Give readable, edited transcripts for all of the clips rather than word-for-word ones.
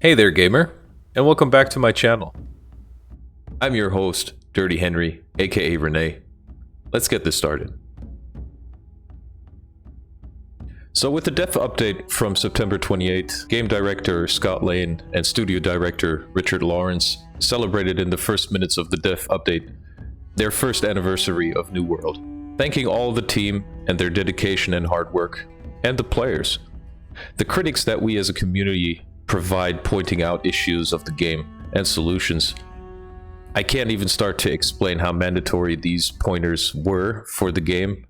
Hey there, gamer, and welcome back to my channel. I'm your host, Dirty Henry, aka Renee. Let's get this started. So with the dev update from September 28th, game director Scott Lane and studio director Richard Lawrence celebrated in the first minutes of the dev update their first anniversary of New World, thanking all the team and their dedication and hard work, and the players. The critics that we as a community provide pointing out issues of the game and solutions. I can't even start to explain how mandatory these pointers were for the game,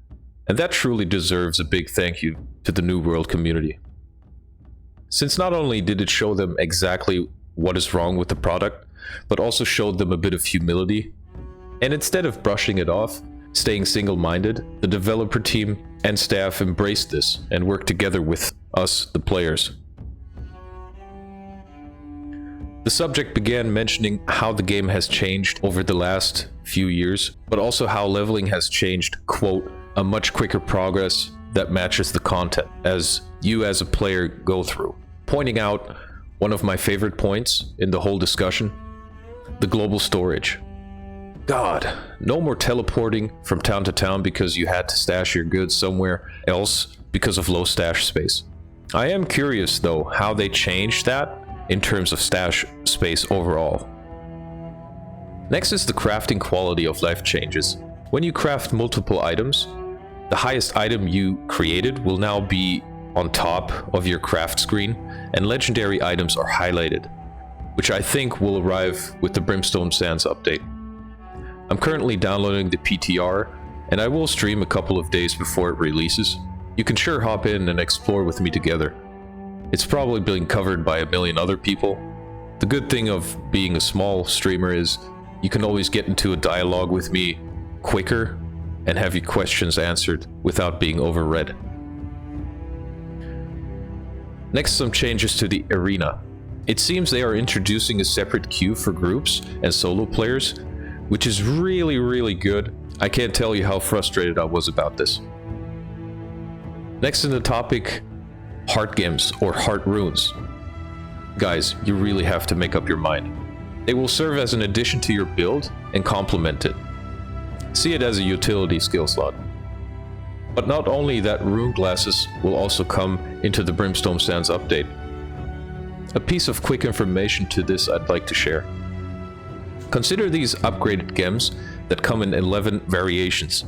and that truly deserves a big thank you to the New World community. Since not only did it show them exactly what is wrong with the product, but also showed them a bit of humility, and instead of brushing it off, staying single-minded, the developer team and staff embraced this and worked together with us, the players. The subject began mentioning how the game has changed over the last few years, but also how leveling has changed, quote, a much quicker progress that matches the content as you as a player go through. Pointing out one of my favorite points in the whole discussion, the global storage. God, no more teleporting from town to town because you had to stash your goods somewhere else because of low stash space. I am curious though how they changed that in terms of stash space overall. Next is the crafting quality of life changes. When you craft multiple items, the highest item you created will now be on top of your craft screen, and legendary items are highlighted, which I think will arrive with the Brimstone Sands update. I'm currently downloading the PTR, and I will stream a couple of days before it releases. You can sure hop in and explore with me together. It's probably being covered by a million other people. The good thing of being a small streamer is you can always get into a dialogue with me quicker and have your questions answered without being overread. Next, some changes to the arena. It seems they are introducing a separate queue for groups and solo players, which is really good. I can't tell you how frustrated I was about this. Next in the topic, heart gems or heart runes. Guys, you really have to make up your mind. They will serve as an addition to your build and complement it. See it as a utility skill slot. But not only that, Runeglasses will also come into the Brimstone Sands update. A piece of quick information to this I'd like to share. Consider these upgraded gems that come in 11 variations.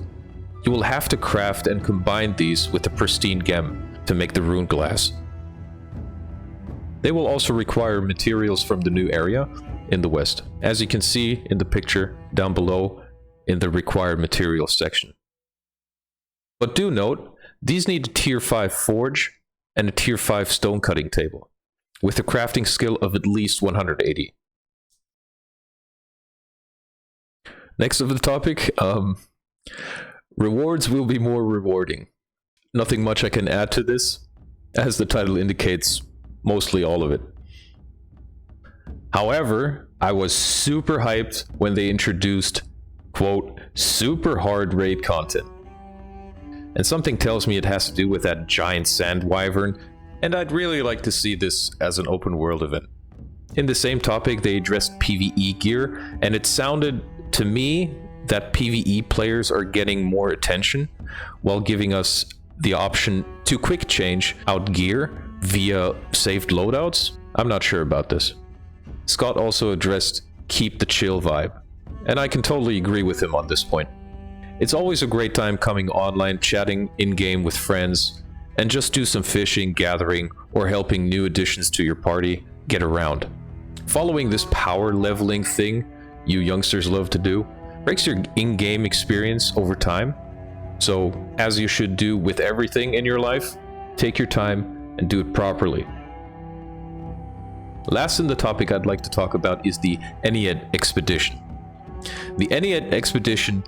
You will have to craft and combine these with a pristine gem to make the Runeglass. They will also require materials from the new area in the west, as you can see in the picture down below in the required materials section. But do note, these need a tier 5 forge and a tier 5 stone cutting table, with a crafting skill of at least 180. Next of the topic, rewards will be more rewarding. Nothing much I can add to this, as the title indicates mostly all of it. However, I was super hyped when they introduced, quote, super hard raid content. And something tells me it has to do with that giant sand wyvern, and I'd really like to see this as an open world event. In the same topic, they addressed PvE gear, and it sounded to me that PvE players are getting more attention while giving us the option to quick change out gear via saved loadouts. I'm not sure about this. Scott also addressed keep the chill vibe, and I can totally agree with him on this point. It's always a great time coming online, chatting in-game with friends, and just do some fishing, gathering, or helping new additions to your party get around. Following this power leveling thing you youngsters love to do breaks your in-game experience over time. So, as you should do with everything in your life, take your time and do it properly. Last in the topic I'd like to talk about is the Ennead Expedition. The Ennead Expedition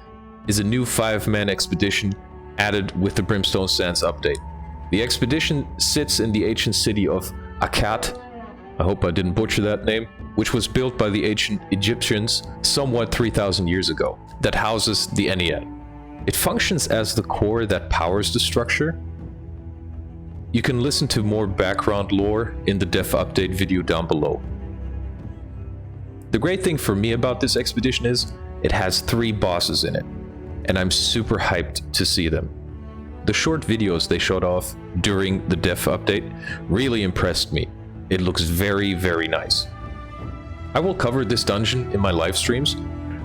is a new 5-man expedition added with the Brimstone Sands update. The expedition sits in the ancient city of Akkad, I hope I didn't butcher that name, which was built by the ancient Egyptians somewhat 3,000 years ago, that houses the Ennead. It functions as the core that powers the structure, You can listen to more background lore in the dev update video down below. The great thing for me about this expedition is it has 3 bosses in it, and I'm super hyped to see them. The short videos they showed off during the dev update really impressed me. It looks very, very nice. I will cover this dungeon in my live streams.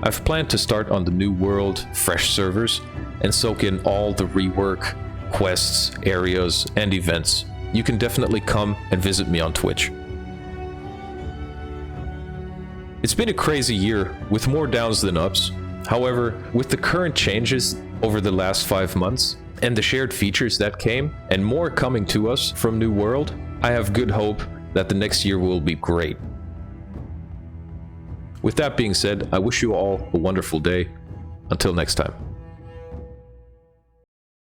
I've planned to start on the new world, fresh servers, and soak in all the rework, quests, areas, and events. You can definitely come and visit me on Twitch. It's been a crazy year with more downs than ups. However, with the current changes over the last 5 months and the shared features that came and more coming to us from New World, I have good hope that the next year will be great. With that being said, I wish you all a wonderful day. Until next time.